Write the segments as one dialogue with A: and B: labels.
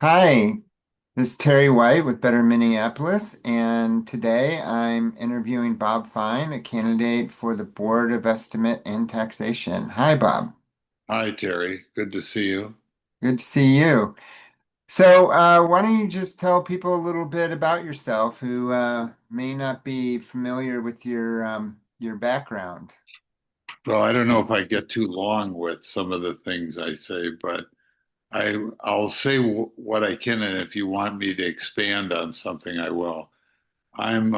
A: Hi, this is Terry White with Better Minneapolis, and today I'm interviewing Bob Fine, a candidate for the Board of Estimate and Taxation. Hi, Bob.
B: Hi, Terry. Good to see you.
A: Good to see you. So, why don't you just tell people a little bit about yourself who may not be familiar with your background?
B: Well, I don't know if I get too long with some of the things I say, but I'll say what I can, and if you want me to expand on something, I will. I'm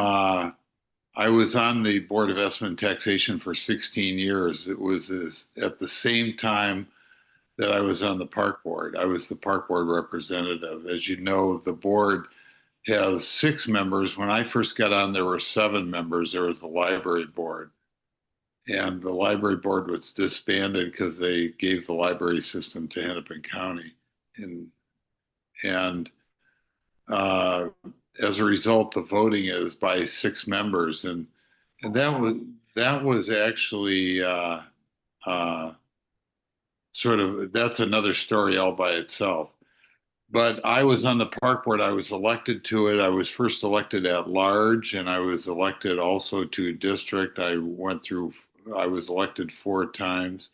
B: I was on the Board of Estimate and Taxation for 16 years. At the same time that I was on the Park Board. I was the Park Board representative. As you know, the board has six members. When I first got on, there were seven members. There was the library board. And the library board was disbanded because they gave the library system to Hennepin County, and and uh, as a result, the voting is by six members, and that was actually uh, sort of that's another story all by itself. But I was on the park board. I was elected to it. I was first elected at large, and I was elected also to district. I was elected four times,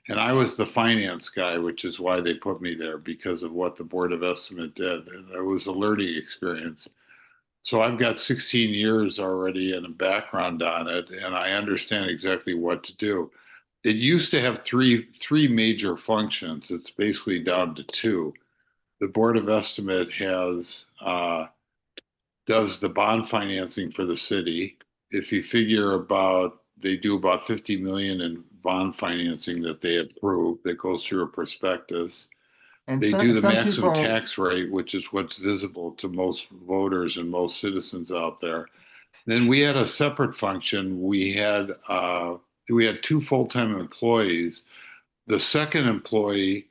B: and I was the finance guy, which is why they put me there because of what the Board of Estimate did. And it was a learning experience. So I've got 16 years already and a background on it, and I understand exactly what to do. It used to have three major functions. It's basically down to two. The Board of Estimate has does the bond financing for the city. If you figure they do about 50 million in bond financing that they approve that goes through a prospectus.
A: And
B: They
A: some
B: do the
A: some
B: maximum
A: people,
B: tax rate, which is what's visible to most voters and most citizens out there. Then we had a separate function. We had two full-time employees. The second employee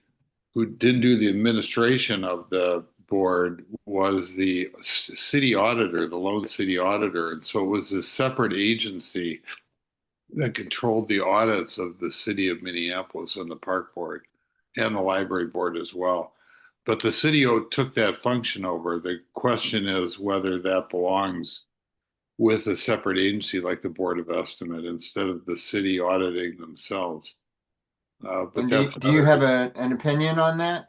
B: who didn't do the administration of the board was the city auditor, the lone city auditor. And so it was a separate agency that controlled the audits of the city of Minneapolis and the park board and the library board as well. But the city took that function over. The question is whether that belongs with a separate agency like the Board of Estimate instead of the city auditing themselves. But
A: and do,
B: that's
A: do you
B: another.
A: have an opinion on that?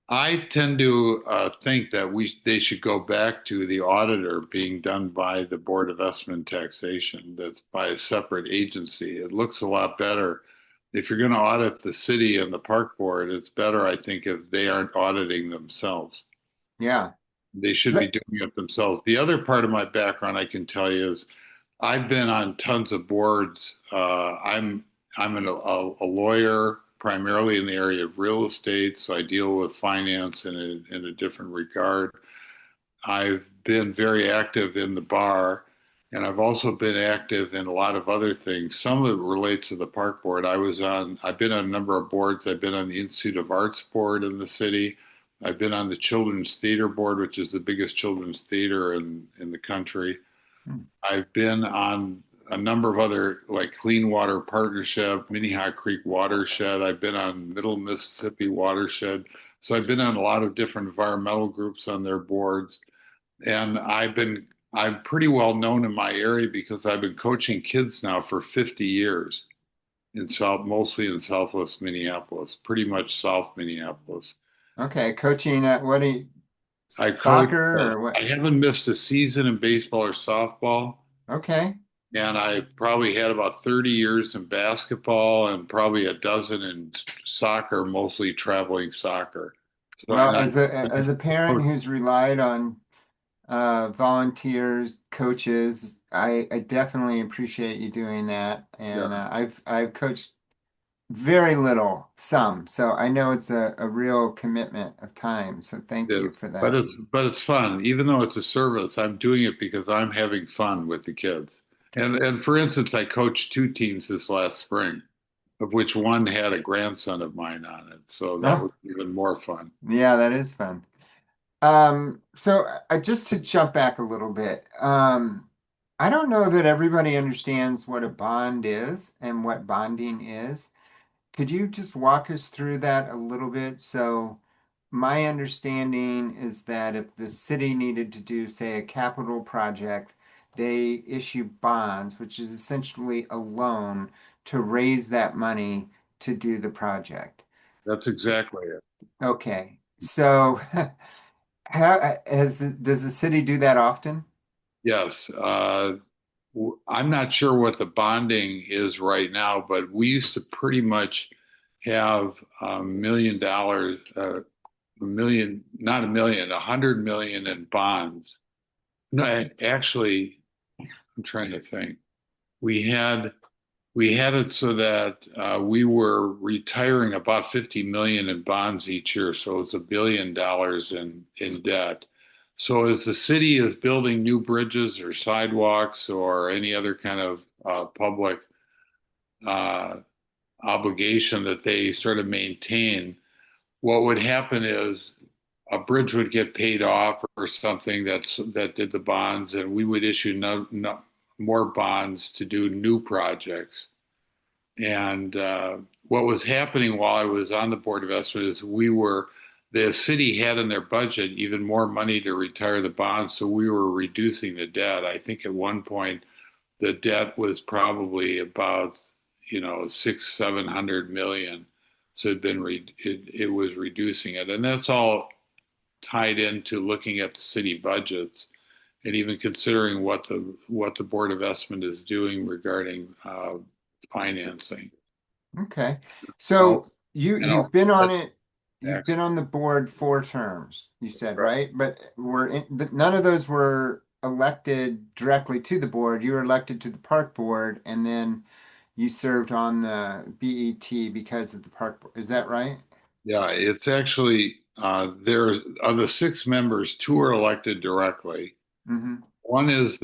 B: I tend to think that they should go back to the auditor being done by the Board of Estimate and Taxation. That's by a separate agency. It looks a lot better. If you're going to audit the city and the park board, it's better, I think, if they aren't auditing themselves.
A: Yeah.
B: They should be doing it themselves. The other part of my background I can tell you is I've been on tons of boards. I'm a lawyer primarily in the area of real estate, so I deal with finance in a different regard. I've been very active in the bar, and I've also been active in a lot of other things. Some of it relates to the park board. I've been on a number of boards. I've been on the Institute of Arts board in the city. I've been on the Children's Theater Board, which is the biggest children's theater in the country.
A: Hmm.
B: I've been on a number of other like Clean Water Partnership, Minnehaha Creek Watershed. I've been on Middle Mississippi Watershed. So I've been on a lot of different environmental groups on their boards. And I'm pretty well known in my area because I've been coaching kids now for 50 years mostly in Southwest Minneapolis, pretty much South Minneapolis.
A: Okay, coaching at what do you,
B: I coach,
A: soccer or
B: I
A: what?
B: haven't missed a season in baseball or softball.
A: Okay.
B: And I probably had about 30 years in basketball and probably a dozen in soccer, mostly traveling soccer. So,
A: Well,
B: and
A: as a parent
B: coach,
A: who's relied on volunteers, coaches, I definitely appreciate you doing that. And
B: yeah,
A: I've coached very little, some, so I know it's a real commitment of time. So thank
B: it
A: you
B: is.
A: for
B: But
A: that.
B: it's fun. Even though it's a service, I'm doing it because I'm having fun with the kids. And for instance, I coached two teams this last spring, of which one had a grandson of mine on it. So that was
A: Oh,
B: even more fun.
A: yeah, that is fun. So just to jump back a little bit, I don't know that everybody understands what a bond is and what bonding is. Could you just walk us through that a little bit? So, my understanding is that if the city needed to do, say, a capital project, they issue bonds, which is essentially a loan to raise that money to do the project.
B: That's
A: S-
B: exactly it.
A: Okay, so does the city do that often?
B: Yes. I'm not sure what the bonding is right now, but we used to pretty much have $1 million, a million, not a million, 100 million in bonds. No, actually, I'm trying to think. We had we had it so that we were retiring about 50 million in bonds each year, so it's $1 billion in debt. So as the city is building new bridges or sidewalks or any other kind of public uh, obligation that they sort of maintain, what would happen is a bridge would get paid off or something that did the bonds, and we would issue more bonds to do new projects. And what was happening while I was on the Board of Estimate is the city had in their budget even more money to retire the bonds, so we were reducing the debt. I think at one point the debt was probably about, six, 700 million. So it was reducing it. And that's all tied into looking at the city budgets and even considering what the Board of Estimate is doing regarding financing.
A: Okay.
B: So,
A: So you
B: you know,
A: you've been on
B: that's
A: it, you've
B: tax.
A: been on the board 4 terms, you said,
B: Right.
A: right? But none of those were elected directly to the board. You were elected to the park board and then you served on the BET because of the park board. Is that right?
B: Yeah, it's actually there of the 6 members, two are elected directly.
A: Mm-hmm.
B: One is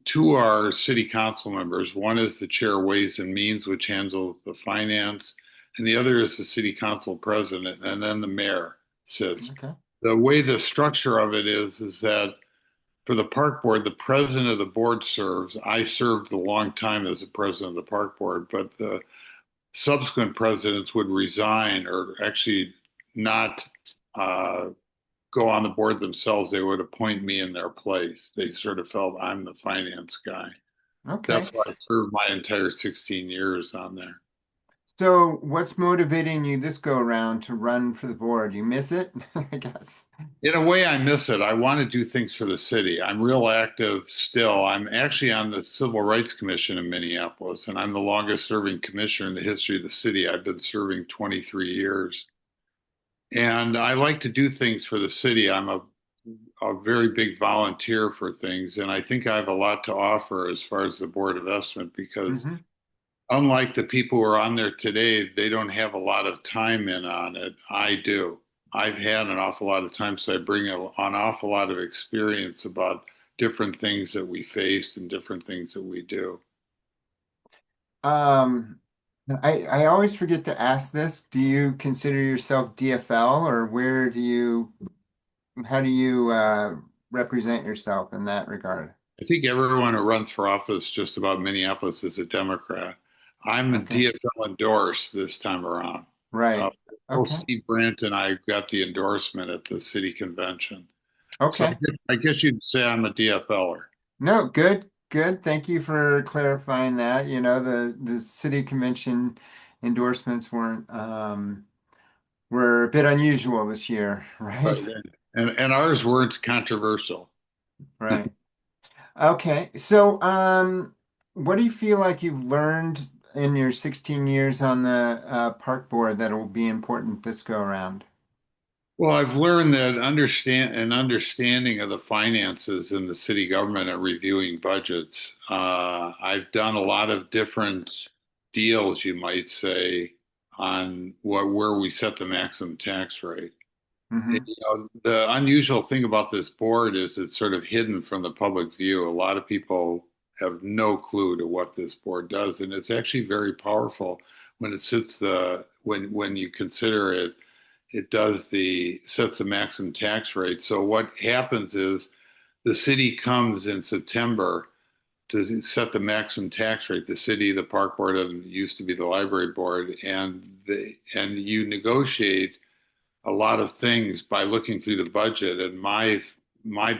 B: two are city council members. One is the chair Ways and Means, which handles the finance, and the other is the city council president, and then the mayor sits.
A: Okay.
B: The way the structure of it is that for the park board, the president of the board serves. I served a long time as the president of the park board, but the subsequent presidents would resign or actually not uh, go on the board themselves. They would appoint me in their place. They sort of felt I'm the finance guy. That's
A: Okay.
B: why I served my entire 16 years on there.
A: So what's motivating you this go around to run for the board? You miss it, I guess.
B: In a way, I miss it. I want to do things for the city. I'm real active still. I'm actually on the Civil Rights Commission in Minneapolis, and I'm the longest serving commissioner in the history of the city. I've been serving 23 years. And I like to do things for the city. I'm a very big volunteer for things, and I think I have a lot to offer as far as the Board of Estimate because
A: Mm-hmm.
B: unlike the people who are on there today, they don't have a lot of time in on it. I do. I've had an awful lot of time, so I bring an awful lot of experience about different things that we faced and different things that we do.
A: Um, I always forget to ask this. Do you consider yourself DFL or how do you represent yourself in that regard?
B: I think everyone who runs for office just about Minneapolis is a Democrat. I'm a
A: Okay.
B: DFL endorsed this time around. Uh,
A: Right.
B: Both
A: Okay.
B: Steve Brandt and I got the endorsement at the city convention. So
A: Okay.
B: I guess you'd say I'm a DFLer.
A: No, good. Good. Thank you for clarifying that. You know, the city convention endorsements were a bit unusual this year,
B: Right.
A: right?
B: And ours weren't controversial.
A: Right. Okay. So, what do you feel like you've learned in your 16 years on the park board that will be important this go around?
B: Well, I've learned that an understanding of the finances in the city government and reviewing budgets. I've done a lot of different deals, you might say, on where we set the maximum tax rate. And,
A: Hmm.
B: the unusual thing about this board is it's sort of hidden from the public view. A lot of people have no clue to what this board does, and it's actually very powerful when it sits the when you consider it. It does the sets the maximum tax rate. So what happens is the city comes in September to set the maximum tax rate. The city, the park board, and it used to be the library board, and you negotiate a lot of things by looking through the budget. And my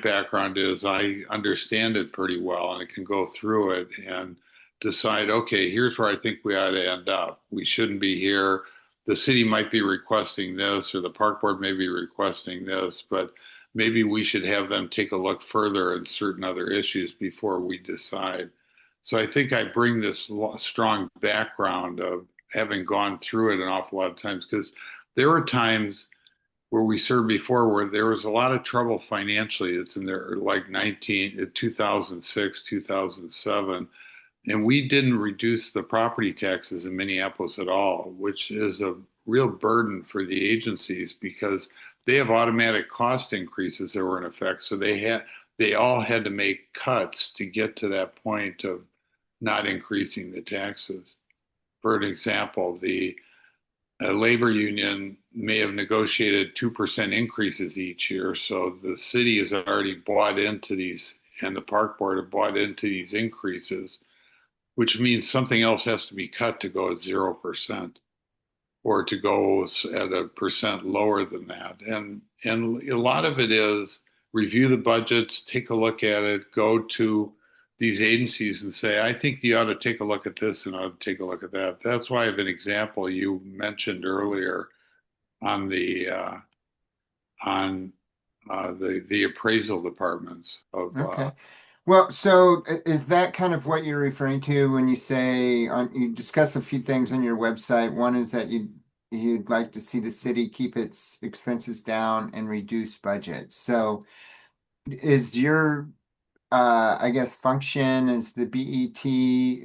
B: background is I understand it pretty well, and I can go through it and decide, okay, here's where I think we ought to end up. We shouldn't be here. The city might be requesting this, or the park board may be requesting this, but maybe we should have them take a look further at certain other issues before we decide. So I think I bring this strong background of having gone through it an awful lot of times, because there were times where we served before where there was a lot of trouble financially. It's in there like 2006, 2007. And we didn't reduce the property taxes in Minneapolis at all, which is a real burden for the agencies because they have automatic cost increases that were in effect. So they all had to make cuts to get to that point of not increasing the taxes. For an example, the labor union may have negotiated 2% increases each year. So the city has already bought into these, and the park board have bought into these increases, which means something else has to be cut to go at 0% or to go at a percent lower than that. And a lot of it is review the budgets, take a look at it, go to these agencies and say, I think you ought to take a look at this and ought to take a look at that. That's why I have an example you mentioned earlier on the appraisal departments of
A: Okay. Well, so is that kind of what you're referring to when you say you discuss a few things on your website? One is that you'd like to see the city keep its expenses down and reduce budgets. So is your I guess function is the BET,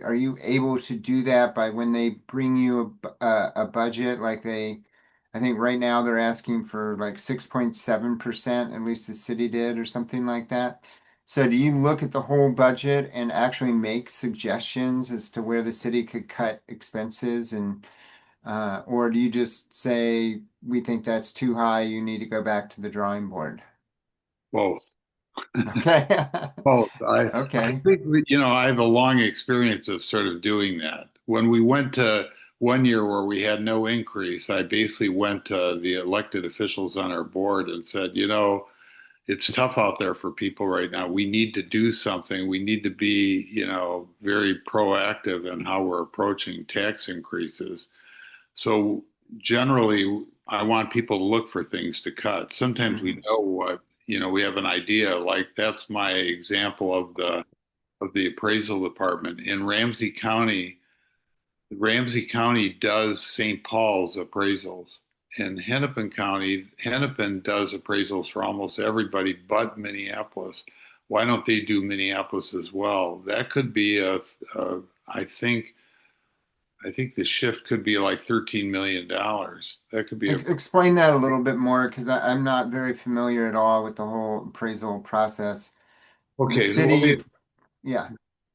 A: are you able to do that by when they bring you a budget like I think right now they're asking for like 6.7%, at least the city did or something like that. So do you look at the whole budget and actually make suggestions as to where the city could cut expenses and or do you just say we think that's too high, you need to go back to the drawing board?
B: both.
A: Okay.
B: Both. I
A: Okay.
B: think I have a long experience of sort of doing that. When we went to one year where we had no increase, I basically went to the elected officials on our board and said, it's tough out there for people right now. We need to do something. We need to be, very proactive in how we're approaching tax increases. So generally, I want people to look for things to cut. Sometimes we
A: Mhm.
B: know we have an idea. Like that's my example of the appraisal department in Ramsey County. Ramsey County does St. Paul's appraisals. In Hennepin County, Hennepin does appraisals for almost everybody but Minneapolis. Why don't they do Minneapolis as well? That could be a I think I think the shift could be like $13 million. That could be a
A: Explain that a little bit more because I'm not very familiar at all with the whole appraisal process. The
B: okay. So let me
A: city, yeah,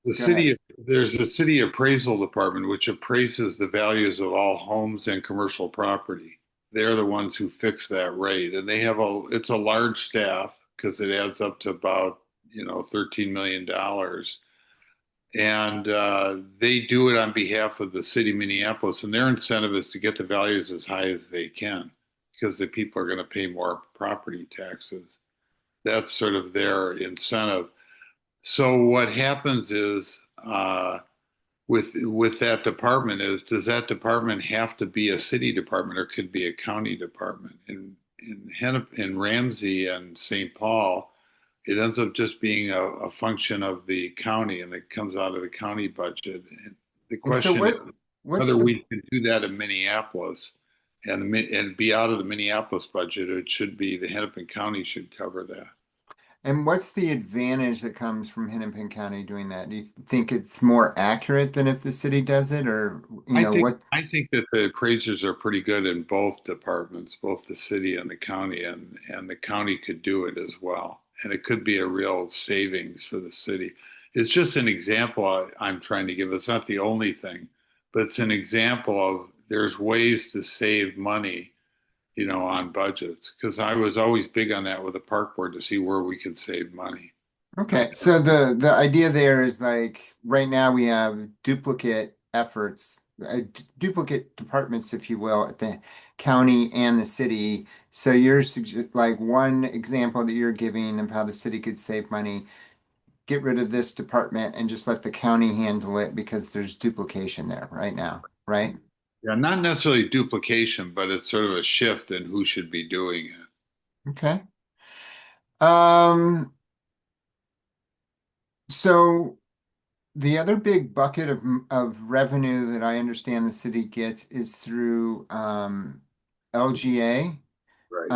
B: the
A: go ahead.
B: city there's a city appraisal department which appraises the values of all homes and commercial property. They're the ones who fix that rate, and they have it's a large staff because it adds up to about $13 million. And they do it on behalf of the city of Minneapolis, and their incentive is to get the values as high as they can because the people are going to pay more property taxes. That's sort of their incentive. So what happens is with that department is does that department have to be a city department or could be a county department? In Ramsey and St. Paul, it ends up just being a function of the county and it comes out of the county budget. And the
A: And so
B: question is
A: what's
B: whether
A: the
B: we can do that in Minneapolis and be out of the Minneapolis budget. It should be the Hennepin County should cover that.
A: and what's the advantage that comes from Hennepin County doing that? Do you think it's more accurate than if the city does it, or
B: I think
A: what?
B: I think that the appraisers are pretty good in both departments, both the city and the county, and the county could do it as well. And it could be a real savings for the city. It's just an example I'm trying to give. It's not the only thing, but it's an example of there's ways to save money, on budgets. Because I was always big on that with the park board to see where we could save money.
A: Okay, so the idea there is like right now we have duplicate efforts, duplicate departments, if you will, at the county and the city. So like one example that you're giving of how the city could save money, get rid of this department and just let the county handle it because there's duplication there right now, right?
B: Yeah, not necessarily duplication, but it's sort of a shift in who should be doing it.
A: Okay. Um, so the other big bucket of revenue that I understand the city gets is through LGA.
B: Right.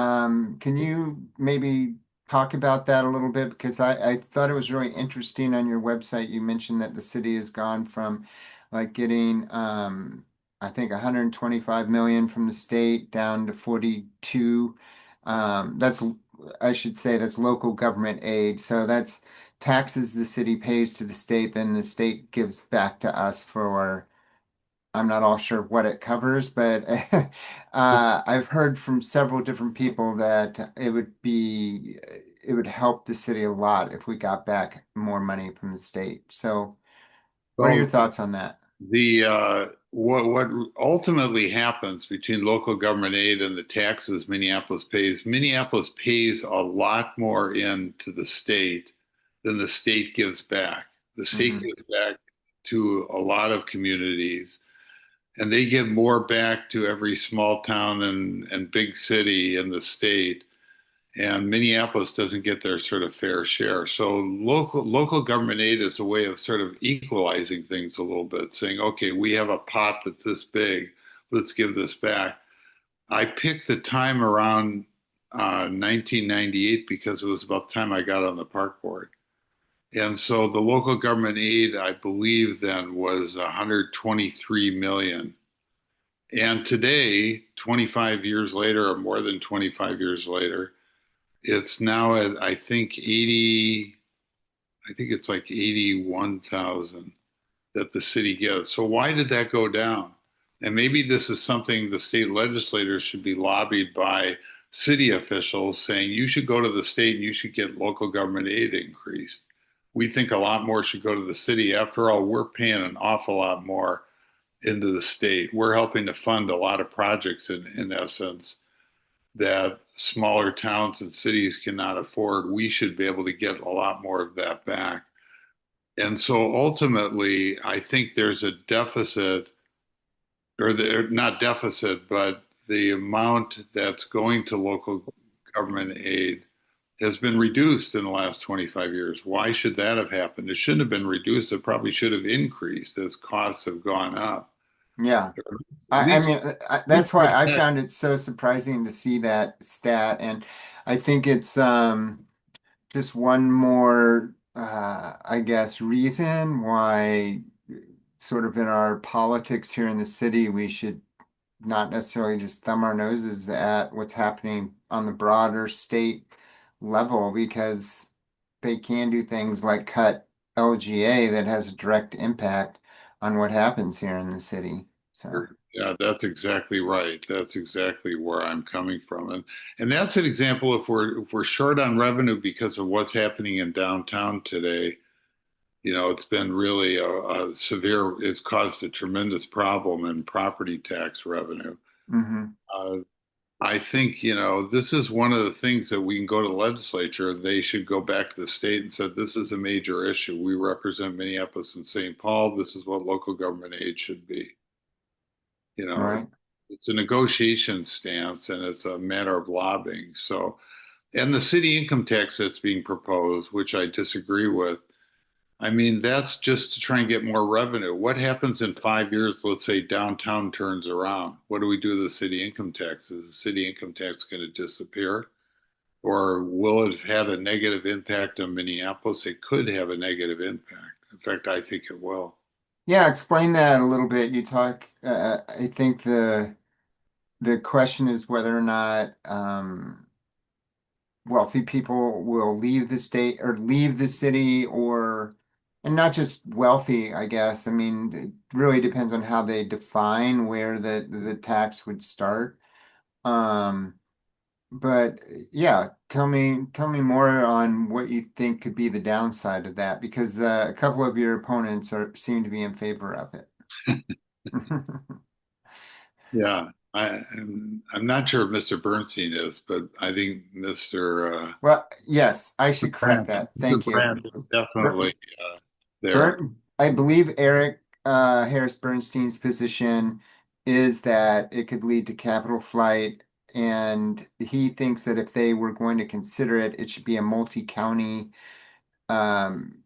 A: Can you maybe talk about that a little bit? Because I thought it was really interesting on your website. You mentioned that the city has gone from like getting I think 125 million from the state down to 42. That's I should say that's local government aid. So that's taxes the city pays to the state, then the state gives back to us for I'm not all sure what it covers, but I've heard from several different people that it would help the city a lot if we got back more money from the state. So, what are your
B: Well,
A: thoughts on that?
B: what ultimately happens between local government aid and the taxes Minneapolis pays a lot more into the state than the state gives back. The state
A: Hmm.
B: gives back to a lot of communities, and they give more back to every small town and big city in the state. And Minneapolis doesn't get their sort of fair share. So local government aid is a way of sort of equalizing things a little bit, saying, okay, we have a pot that's this big, let's give this back. I picked the time around 1998 because it was about the time I got on the park board. And so the local government aid, I believe then was 123 million. And today, 25 years later, or more than 25 years later, it's now at I think it's like 81,000 that the city gives. So why did that go down? And maybe this is something the state legislators should be lobbied by city officials saying you should go to the state and you should get local government aid increased. We think a lot more should go to the city. After all, we're paying an awful lot more into the state. We're helping to fund a lot of projects in essence that smaller towns and cities cannot afford. We should be able to get a lot more of that back. And so ultimately, I think there's a deficit, not deficit, but the amount that's going to local government aid has been reduced in the last 25 years. Why should that have happened? It shouldn't have been reduced. It probably should have increased as costs have gone up.
A: Yeah.
B: At
A: I
B: least,
A: mean,
B: at least
A: that's why
B: with
A: I
B: that.
A: found it so surprising to see that stat. And I think it's just one more, I guess, reason why, sort of in our politics here in the city, we should not necessarily just thumb our noses at what's happening on the broader state level because they can do things like cut LGA that has a direct impact on what happens here in the city. So,
B: Yeah, that's exactly right. That's exactly where I'm coming from. And that's an example if we're short on revenue because of what's happening in downtown today, it's been really a severe, it's caused a tremendous problem in property tax revenue.
A: mhm.
B: Uh, I think, this is one of the things that we can go to the legislature. They should go back to the state and say, this is a major issue. We represent Minneapolis and St. Paul. This is what local government aid should be. You
A: All
B: know,
A: right.
B: it's a negotiation stance and it's a matter of lobbying. So, and the city income tax that's being proposed, which I disagree with, I mean, that's just to try and get more revenue. What happens in 5 years? Let's say downtown turns around. What do we do to the city income tax? Is the city income tax going to disappear? Or will it have a negative impact on Minneapolis? It could have a negative impact. In fact, I think it will.
A: Yeah, explain that a little bit. You talk, I think the question is whether or not wealthy people will leave the state or leave the city or and not just wealthy, I guess. I mean, it really depends on how they define where the tax would start. Um, but yeah, tell me more on what you think could be the downside of that because a couple of your opponents are seem to be in favor of it.
B: Yeah, I'm not sure if Mr. Bernstein is, but I think
A: Well, yes, I should correct that.
B: Mr.
A: Thank you.
B: Brandt is
A: Bur-
B: definitely there.
A: Burn, I believe Eric Harris Bernstein's position is that it could lead to capital flight, and he thinks that if they were going to consider it, it should be a multi-county um,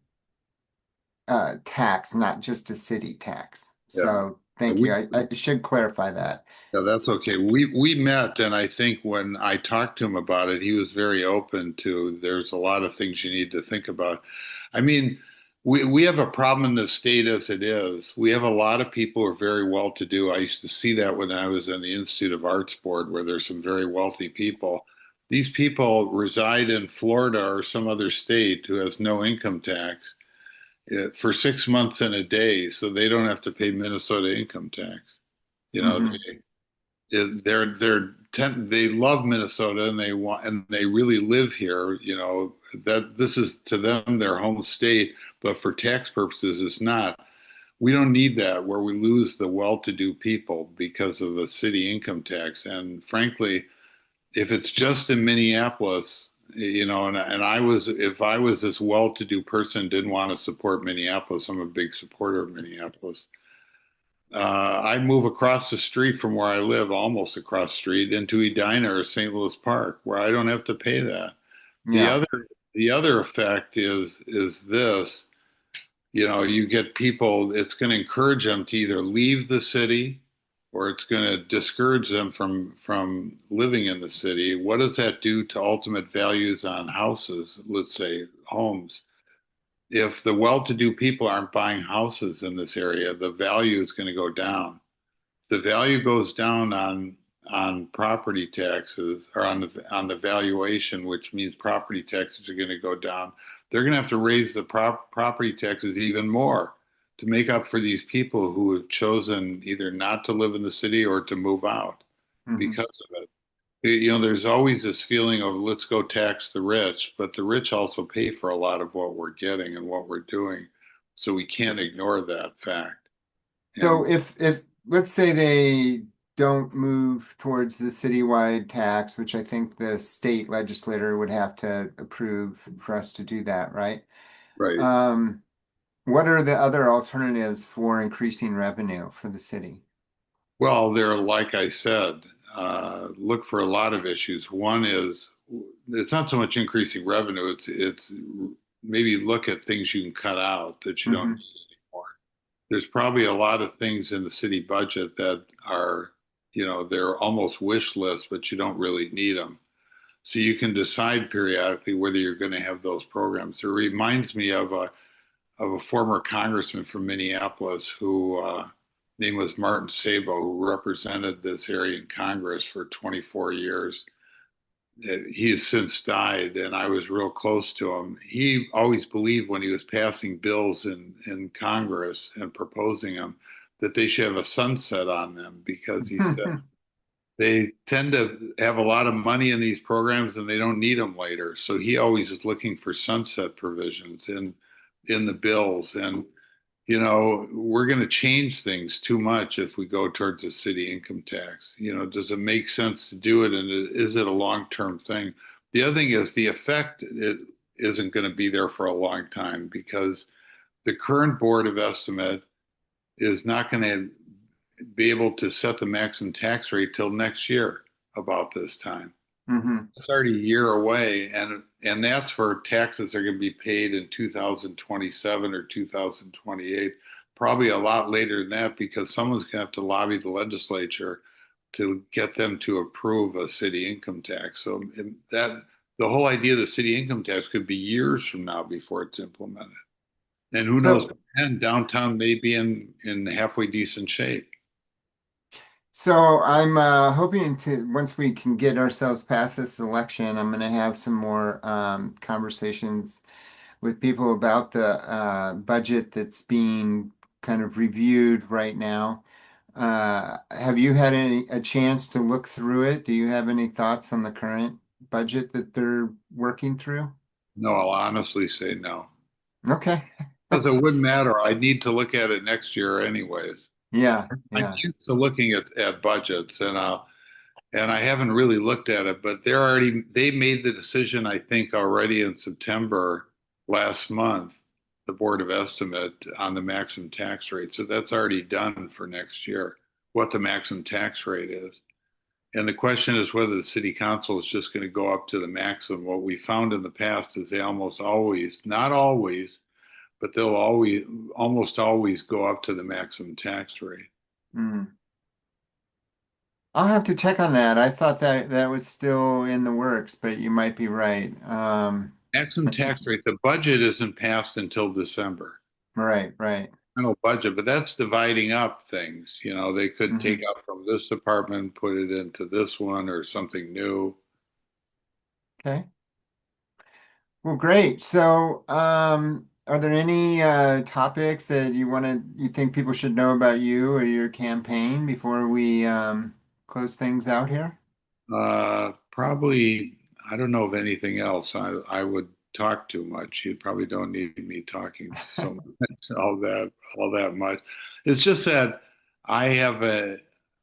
A: tax, not just a city tax.
B: Yeah,
A: So thank you.
B: we
A: I should clarify that.
B: Yeah, that's okay. We met, and I think when I talked to him about it, he was very open to there's a lot of things you need to think about. I mean, we have a problem in the state as it is. We have a lot of people who are very well to do. I used to see that when I was in the Institute of Arts Board, where there's some very wealthy people. These people reside in Florida or some other state who has no income tax for 6 months and a day, so they don't have to pay Minnesota income tax. You know,
A: Hmm.
B: they love Minnesota and they really live here, that this is to them their home state, but for tax purposes it's not. We don't need that where we lose the well-to-do people because of the city income tax. And frankly, if it's just in Minneapolis, and I was if I was this well-to-do person didn't want to support Minneapolis, I'm a big supporter of Minneapolis. I move across the street from where I live, almost across the street, into Edina or St. Louis Park, where I don't have to pay that. The
A: Yeah.
B: other the other effect is this, you get people, it's going to encourage them to either leave the city or it's going to discourage them from living in the city. What does that do to ultimate values on houses, let's say homes? If the well-to-do people aren't buying houses in this area, the value is going to go down. The value goes down on property taxes or on the valuation, which means property taxes are going to go down. They're going to have to raise the property taxes even more to make up for these people who have chosen either not to live in the city or to move out
A: Hmm.
B: because of it. There's always this feeling of let's go tax the rich, but the rich also pay for a lot of what we're getting and what we're doing. So we can't ignore that fact.
A: So
B: And
A: if let's say they don't move towards the citywide tax, which I think the state legislator would have to approve for us to do that, right?
B: right.
A: Um, what are the other alternatives for increasing revenue for the city?
B: Well, there, like I said, look for a lot of issues. One is it's not so much increasing revenue, it's maybe look at things you can cut out that you don't
A: Hmm.
B: need anymore. There's probably a lot of things in the city budget that are, they're almost wish lists, but you don't really need them. So you can decide periodically whether you're going to have those programs. It reminds me of a former congressman from Minneapolis who name was Martin Sabo, who represented this area in Congress for 24 years. He's since died, and I was real close to him. He always believed when he was passing bills in Congress and proposing them that they should have a sunset on them because he said they tend to have a lot of money in these programs and they don't need them later. So he always is looking for sunset provisions in the bills. And we're going to change things too much if we go towards a city income tax. Does it make sense to do it? And is it a long-term thing? The other thing is the effect it isn't going to be there for a long time because the current Board of Estimate is not going to be able to set the maximum tax rate till next year about this time.
A: Hmm.
B: It's already a year away, and that's for taxes that are going to be paid in 2027 or 2028. Probably a lot later than that because someone's going to have to lobby the legislature to get them to approve a city income tax. So that the whole idea of the city income tax could be years from now before it's implemented. And who knows,
A: So
B: and downtown may be in halfway decent shape.
A: So I'm hoping to, once we can get ourselves past this election, I'm going to have some more conversations with people about the budget that's being kind of reviewed right now. Have you had a chance to look through it? Do you have any thoughts on the current budget that they're working through?
B: No, I'll honestly say no.
A: Okay.
B: Because it wouldn't matter. I need to look at it next year anyways.
A: Yeah,
B: I'm
A: yeah.
B: used to looking at budgets, and I haven't really looked at it, but they made the decision, I think, already in September last month, the Board of Estimate on the maximum tax rate. So that's already done for next year, what the maximum tax rate is. And the question is whether the city council is just going to go up to the maximum. What we found in the past is they almost always, not always, but they'll always, almost always go up to the maximum tax rate.
A: Mm. I'll have to check on that. I thought that that was still in the works, but you might be right.
B: Maximum tax rate, the budget isn't passed until December.
A: Right, right.
B: Final budget, but that's dividing up things. They could take
A: Hmm.
B: out from this department, put it into this one or something new.
A: Okay. Well, great. So, are there any topics that you think people should know about you or your campaign before we close things out here?
B: Probably, I don't know of anything else. I would talk too much. You probably don't need me talking so much, all that much. It's just that I have a,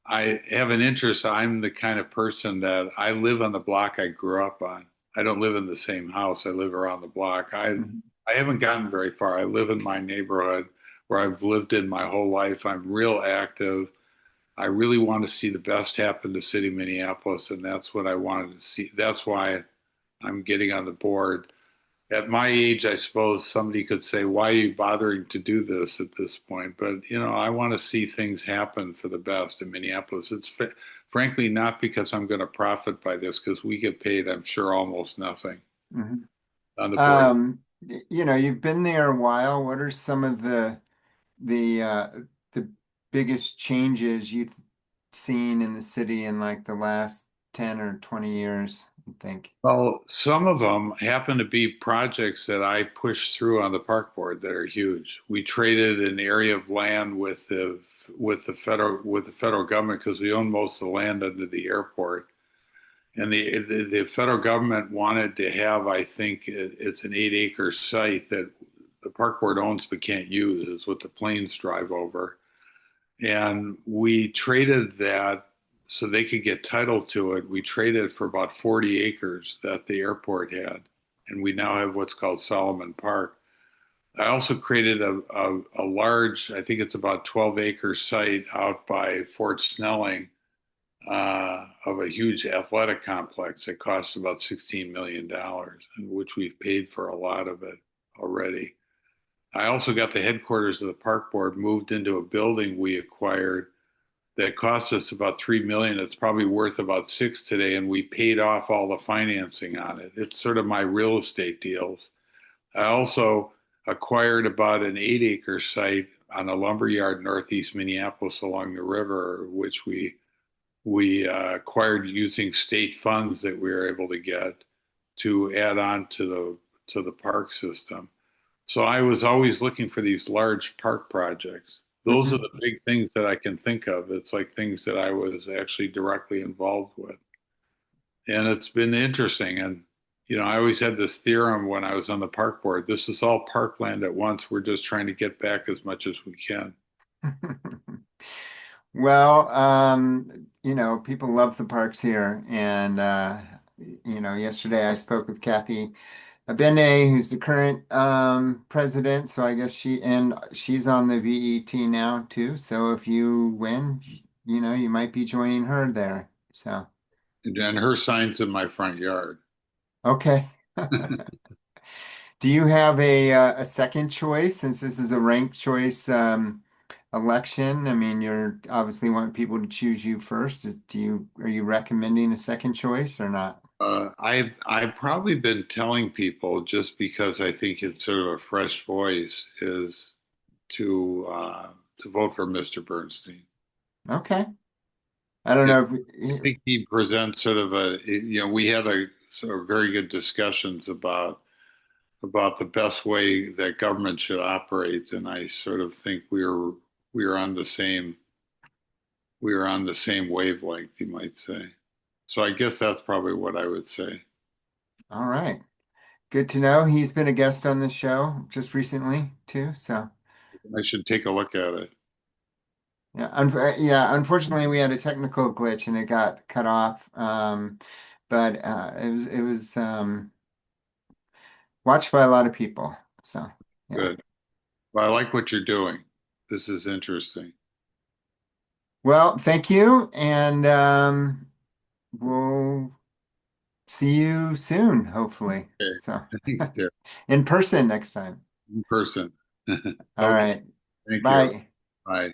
B: I have an interest. I'm the kind of person that I live on the block I grew up on. I don't live in the same house. I live around the block.
A: Mhm.
B: I haven't gotten very far. I live in my neighborhood where I've lived in my whole life. I'm real active. I really want to see the best happen to City of Minneapolis, and that's what I wanted to see. That's why I'm getting on the board. At my age, I suppose somebody could say, "Why are you bothering to do this at this point?" But I want to see things happen for the best in Minneapolis. Frankly not because I'm going to profit by this, because we get paid, I'm sure, almost nothing
A: Mhm.
B: on the board.
A: You've been there a while. What are some of the biggest changes you've seen in the city in like the last 10 or 20 years, you think?
B: Well, some of them happen to be projects that I pushed through on the park board that are huge. We traded an area of land with the federal government because we own most of the land under the airport, and the federal government wanted to have, I think it's an 8-acre site that the park board owns but can't use. It's what the planes drive over. And we traded that so they could get title to it. We traded for about 40 acres that the airport had. And we now have what's called Solomon Park. I also created a large, I think it's about 12-acre site out by Fort Snelling, of a huge athletic complex that costs about $16 million, in which we've paid for a lot of it already. I also got the headquarters of the park board moved into a building we acquired that cost us about 3 million. It's probably worth about six today, and we paid off all the financing on it. It's sort of my real estate deals. I also acquired about an 8-acre site on a lumber yard northeast Minneapolis along the river, which we acquired using state funds that we were able to get to add on to the park system. So I was always looking for these large park projects. Those are
A: Hmm.
B: the big things that I can think of. It's like things that I was actually directly involved with. And it's been interesting. And, I always had this theorem when I was on the park board. This is all parkland at once. We're just trying to get back as much as we can.
A: Well, people love the parks here. And, yesterday I spoke with Kathy Abene, who's the current president. So I guess she's on the VET now too. So if you win, you might be joining her there. So,
B: And her sign's in my front yard.
A: okay. Do you have a second choice since this is a ranked choice election? I mean, you're obviously want people to choose you first. Are you recommending a second choice or not?
B: I've probably been telling people just because I think it's sort of a fresh voice is to vote for Mr. Bernstein.
A: Okay. I don't
B: Yeah,
A: know
B: I
A: if
B: think he presents sort of we had a sort of very good discussions about the best way that government should operate, and I sort of think we were on the same wavelength, you might say. So I guess that's probably what I would say.
A: all right. Good to know. He's been a guest on the show just recently too. So
B: I should take a look at it.
A: Yeah, yeah. Unfortunately, we had a technical glitch and it got cut off. But it was watched by a lot of people. So yeah.
B: Good. Well, I like what you're doing. This is interesting.
A: Well, thank you, and we'll see you soon, hopefully.
B: Okay.
A: So
B: Thanks, Derek.
A: in person next time.
B: In person.
A: All
B: Okay.
A: right.
B: Thank you.
A: Bye.
B: Bye.